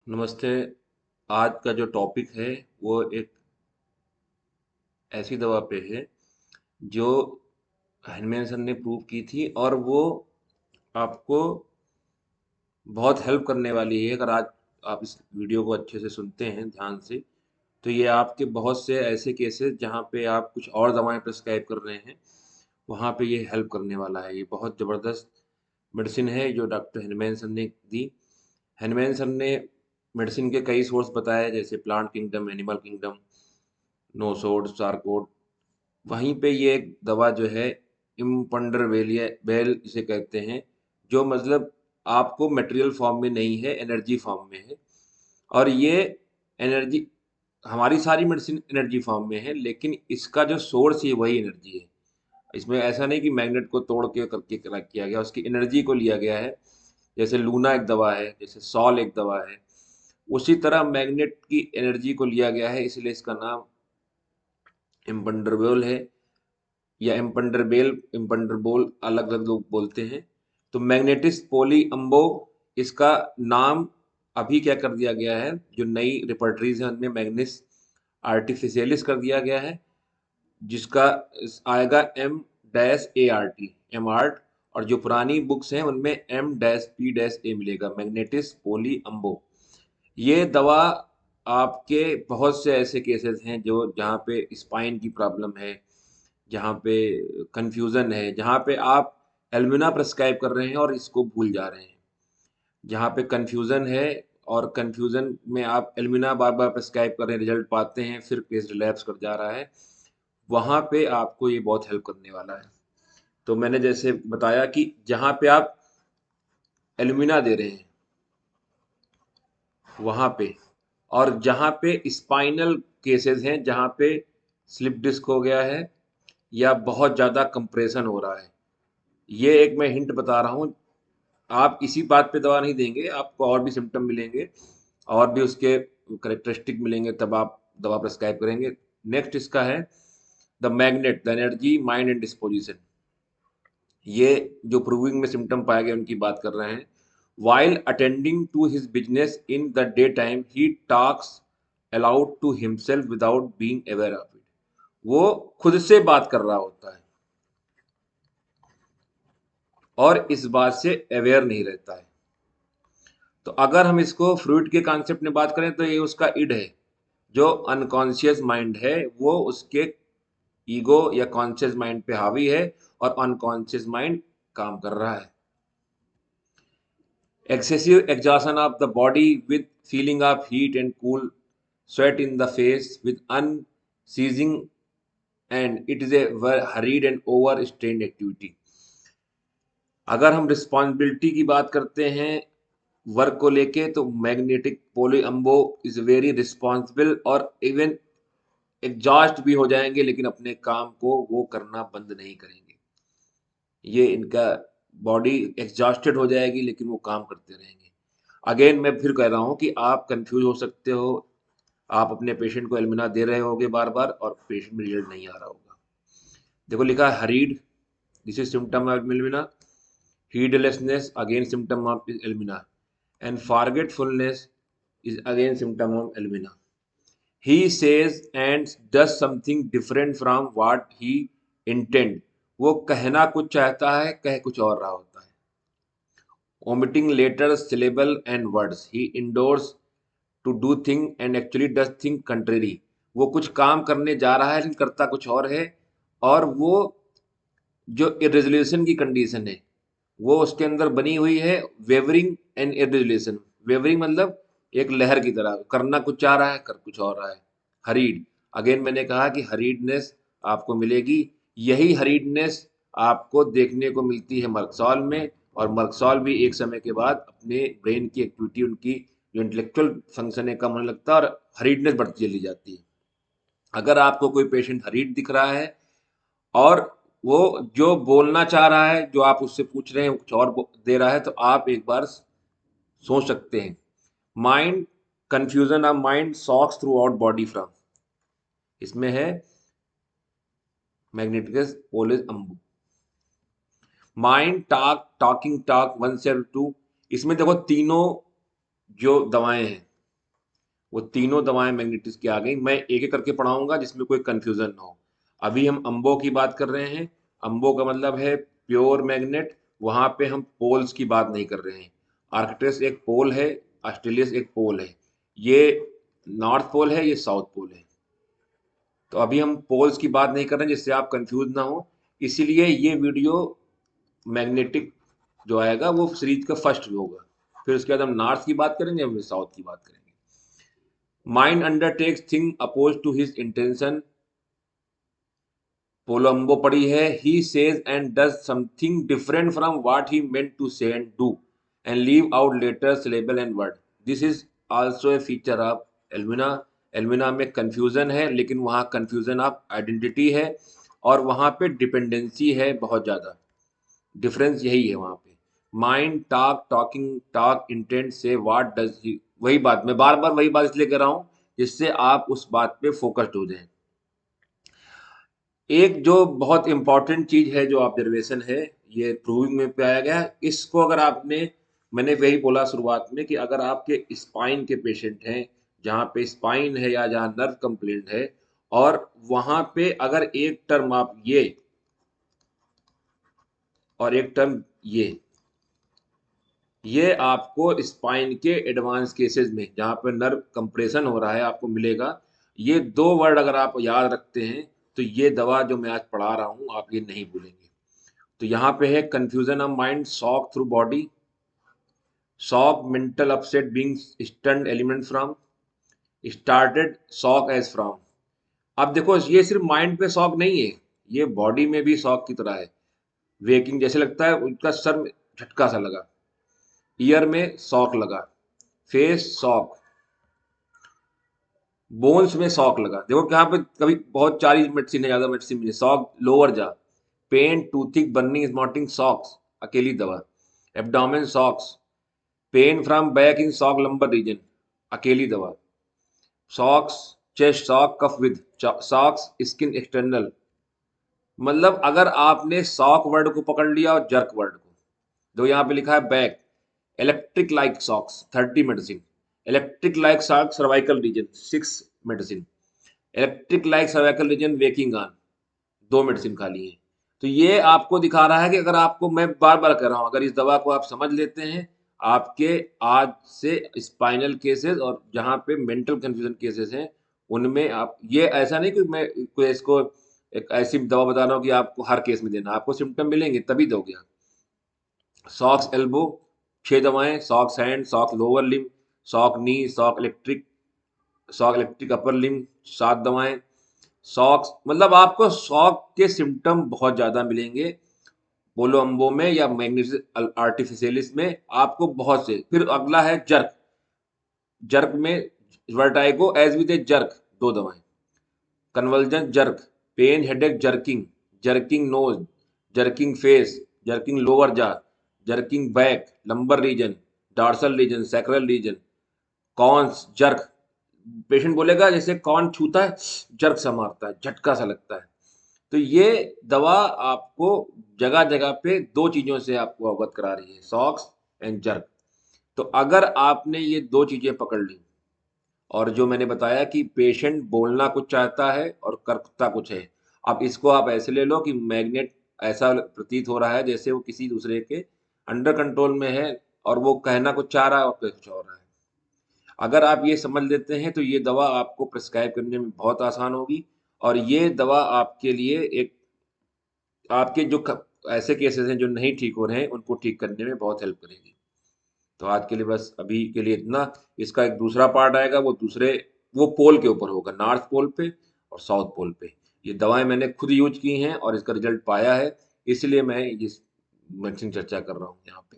नमस्ते। आज का जो टॉपिक है वो एक ऐसी दवा पे है जो हेनमेन सर ने प्रूव की थी और वो आपको बहुत हेल्प करने वाली है। अगर आज आप इस वीडियो को अच्छे से सुनते हैं ध्यान से तो ये आपके बहुत से ऐसे केसेस जहाँ पे आप कुछ और दवाएं प्रिस्क्राइब कर रहे हैं वहाँ पे ये हेल्प करने वाला है। ये बहुत ज़बरदस्त मेडिसिन है जो डॉक्टर हेनमेन सर ने दी। हेनमेन सर ने मेडिसिन के कई सोर्स बताए जैसे plant kingdom, animal kingdom, nosode, sarcode. वहीं पे ये एक दवा जो है इम्पंडरवेलिया बेल इसे कहते हैं, जो मतलब आपको मटेरियल फॉर्म में नहीं है, एनर्जी फॉर्म में है। और ये एनर्जी, हमारी सारी मेडिसिन एनर्जी फॉर्म में है लेकिन इसका जो सोर्स है वही एनर्जी है। इसमें ऐसा नहीं कि मैग्नेट को तोड़ के करके किया गया, उसकी एनर्जी को लिया गया है। जैसे लूना एक दवा है, जैसे सॉल एक दवा है, उसी तरह मैग्नेट की एनर्जी को लिया गया है, इसलिए इसका नाम इम्पंडरबोल है या इम्पंडरबेल, इम्पंडरबोल अलग अलग लोग बोलते हैं। तो मैग्नेटिस पोली अम्बो इसका नाम अभी क्या कर दिया गया है, जो नई रिपर्टरीज हैं उनमें मैग्निस आर्टिफिशियलिस कर दिया गया है, जिसका आएगा M dash A R T, M art. और जो पुरानी बुक्स हैं उनमें M dash P dash A मिलेगा, मैग्नेटिस पोली अम्बो। ये दवा आपके बहुत से ऐसे केसेस हैं जो जहाँ पे स्पाइन की प्रॉब्लम है, जहाँ पे कंफ्यूजन है, जहाँ पे आप एल्मिना प्रेस्क्राइब कर रहे हैं और इसको भूल जा रहे हैं, जहाँ पे कंफ्यूजन है और कंफ्यूजन में आप एल्मिना बार बार प्रेस्क्राइब कर रहे हैं, रिजल्ट पाते हैं, फिर केस रिलैप्स कर जा रहा है, वहाँ पे आपको ये बहुत हेल्प करने वाला है। तो मैंने जैसे बताया कि जहाँ पे आप एल्मिना दे रहे हैं वहाँ पे, और जहाँ पे स्पाइनल केसेस हैं, जहाँ पे स्लिप डिस्क हो गया है या बहुत ज़्यादा कंप्रेशन हो रहा है, ये एक मैं हिंट बता रहा हूँ। आप इसी बात पे दवा नहीं देंगे, आपको और भी सिम्टम मिलेंगे और भी उसके करेक्टरिस्टिक मिलेंगे, तब आप दवा प्रेस्क्राइब करेंगे। नेक्स्ट इसका है the magnet, the energy, mind and disposition. ये जो प्रूविंग में सिम्टम पाए गए उनकी बात कर रहे हैं। While attending to his business in the day time he talks aloud to himself without being aware of it. वो खुद से बात कर रहा होता है और इस बात से अवेयर नहीं रहता है। तो अगर हम इसको फ्रूट के कॉन्सेप्ट में बात करें तो ये उसका इड है। जो अनकॉन्शियस माइंड है वो उसके ईगो या कॉन्शियस माइंड पे हावी है और अनकॉन्शियस माइंड काम कर रहा है। Excessive exhaustion of the body with feeling of heat and cool sweat in the face with unceasing, and it is a hurried and overstrained activity। अगर हम रिस्पॉन्सिबिलिटी की बात करते हैं वर्क को लेके तो मैग्नेटिक पोली अम्बो इज वेरी रिस्पॉन्सिबल और इवन एग्जॉस्ट भी हो जाएंगे लेकिन अपने काम को वो करना बंद नहीं करेंगे। ये इनका बॉडी एग्जॉस्टेड हो जाएगी लेकिन वो काम करते रहेंगे। अगेन मैं फिर कह रहा हूँ कि आप कंफ्यूज हो सकते हो, आप अपने पेशेंट को एल्मिना दे रहे होगे बार बार और पेशेंट में रिजल्ट नहीं आ रहा होगा। देखो लिखा है hurried, this is symptom of alumina. heedlessness again symptom of alumina, and forgetfulness is again symptom of alumina. he says and does something different from what he intend। वो कहना कुछ चाहता है, कह कुछ और रहा होता है। omitting letters, syllable and words, he endorse to do thing and actually does thing contrary। वो कुछ काम करने जा रहा है लेकिन करता कुछ और है। और वो जो इरेजोल्यूशन की कंडीशन है वो उसके अंदर बनी हुई है, वेवरिंग एंड इरेजोल्यूशन। वेवरिंग मतलब एक लहर की तरह, करना कुछ चाह रहा है कर कुछ और रहा है। हरीड, अगेन मैंने कहा कि हरीडनेस आपको मिलेगी। यही हरीडनेस आपको देखने को मिलती है मर्कसॉल में, और मर्कसॉल भी एक समय के बाद अपने ब्रेन की एक्टिविटी, उनकी जो इंटेलेक्चुअल फंक्शन है कम होने लगता है और हरीडनेस बढ़ती चली जाती है। अगर आपको कोई पेशेंट हरीड दिख रहा है और वो जो बोलना चाह रहा है, जो आप उससे पूछ रहे हैं कुछ और दे रहा है, तो आप एक बार सोच सकते हैं। Mind, confusion of mind shocks throughout body from, इसमें है मैग्नेटिकस पोलिस अम्बू। माइंड टॉक, टॉकिंग टॉक 172, इसमें देखो तीनों जो दवाएं हैं वो तीनों दवाएं मैग्नेटिस की आ गई। मैं एक एक करके पढ़ाऊंगा जिसमें कोई कंफ्यूजन ना हो। अभी हम अम्बो की बात कर रहे हैं। अम्बो का मतलब है प्योर मैग्नेट। वहां पे हम पोल्स की बात नहीं कर रहे हैं। आर्कटिस एक पोल है, ऑस्ट्रेलियस एक पोल है। ये नॉर्थ पोल है, ये साउथ पोल है। तो अभी हम पोल्स की बात नहीं कर रहे हैं जिससे आप कंफ्यूज ना हो। इसीलिए ये वीडियो मैग्नेटिक जो आएगा वो सीरीज का फर्स्ट होगा। फिर उसके बाद हम नॉर्थ की बात करेंगे, हम साउथ की बात करेंगे। Mind undertakes thing oppose to his intention. पोलम्बो पड़ी है, he says and does something different from what he meant to say and do and leave out letters label and word. This is also a feature of alumina. Alumina में confusion है, लेकिन वहाँ confusion of identity है और वहाँ पे dependency है बहुत ज़्यादा। डिफरेंस यही है वहाँ पे। Mind talk talking talk intent से व्हाट डज ही, वही बात मैं बार बार वही बात इसलिए कर रहा हूँ जिससे आप उस बात पे फोकस्ड हो जाएं। एक जो बहुत इंपॉर्टेंट चीज है जो ऑब्जर्वेशन है, ये प्रूविंग में पाया गया है। इसको अगर आपने, मैंने वही बोला शुरुआत में कि अगर आपके स्पाइन के पेशेंट हैं, जहाँ पे स्पाइन है या जहाँ नर्व कंप्लेंट है, और वहां पे अगर एक टर्म आप ये और एक टर्म ये आपको स्पाइन के एडवांस केसेस में जहाँ पे नर्व कंप्रेशन हो रहा है आपको मिलेगा। ये दो वर्ड अगर आप याद रखते हैं तो ये दवा जो मैं आज पढ़ा रहा हूँ आप ये नहीं भूलेंगे। तो यहाँ पे है confusion of mind, shock through body, shock mental upset being stunned element from, started shock as from. अब देखो ये सिर्फ माइंड पे शॉक नहीं है, ये बॉडी में भी शॉक की तरह है। वेकिंग जैसे लगता है उनका सर में झटका सा लगा, ईयर में शॉक लगा, फेस शॉक, बोन्स में शॉक लगा। देखो कि यहाँ पे कभी बहुत सारी मेडिसिन है, ज्यादा मेडिसिन है। Shock lower jaw, pain toothache burning smarting shocks, अकेली दवा। Abdomen shocks, pain from back in shock lumbar region, अकेली दवा। Shocks chest shock cough with shocks skin external. मतलब अगर आपने शॉक वर्ड को पकड़ लिया और जर्क वर्ड को, जो यहाँ पे लिखा है back, electric like shocks 30 medicine, electric like shock cervical region 6 medicine, electric like cervical region waking on 2 medicine खाली है। तो ये आपको दिखा रहा है कि अगर आपको, मैं बार बार कह रहा हूँ, अगर इस दवा को आप समझ लेते हैं, आपके आज से स्पाइनल केसेस और जहाँ पे मेंटल कंफ्यूजन केसेस हैं उनमें आप, ये ऐसा नहीं कि मैं कोई इसको एक ऐसी दवा बता रहा हूँ कि आपको हर केस में देना, आपको सिम्टम मिलेंगे तभी दोगे आप। सॉक्स एल्बो 6 दवाएं, shocks hand, shocks lower limb, shock knee, shock electric upper limb 7 दवाएं। सॉक्स मतलब आपको शॉक के सिम्टम बहुत ज्यादा मिलेंगे पोलो अम्बो में या मैग्नीशियस आर्टिफिशियलिस में, आपको बहुत से। फिर अगला है जर्क। जर्क में vertigo as with a jerk 2 दवाएं, conversion jerk, pain headache jerking, jerking nose, jerking face, jerking lower jaw, jerking back lumbar region, dorsal region, sacral region, कॉन्स जर्क। पेशेंट बोलेगा जैसे कौन छूता है जर्क सा मारता है, झटका सा लगता है। तो ये दवा आपको जगह जगह पे 2 चीजों से आपको अवगत करा रही है, सॉक्स एंड जर्क। तो अगर आपने ये 2 चीजें पकड़ ली, और जो मैंने बताया कि पेशेंट बोलना कुछ चाहता है और करता कुछ है। अब इसको आप ऐसे ले लो कि मैग्नेट ऐसा प्रतीत हो रहा है जैसे वो किसी दूसरे के अंडर कंट्रोल में है और वो कहना कुछ चाह रहा है और कुछ और रहा है। अगर आप ये समझ लेते हैं तो ये दवा आपको प्रिस्क्राइब करने में बहुत आसान होगी, और ये दवा आपके लिए एक, आपके जो ऐसे केसेस हैं जो नहीं ठीक हो रहे हैं उनको ठीक करने में बहुत हेल्प करेगी। तो आज के लिए बस अभी के लिए इतना। इसका एक दूसरा पार्ट आएगा, वो दूसरे, वो पोल के ऊपर होगा, नॉर्थ पोल पे और साउथ पोल पे। ये दवाएं मैंने खुद यूज की हैं और इसका रिजल्ट पाया है, इसलिए मैं इस मेडिसिन चर्चा कर रहा हूँ यहाँ पे।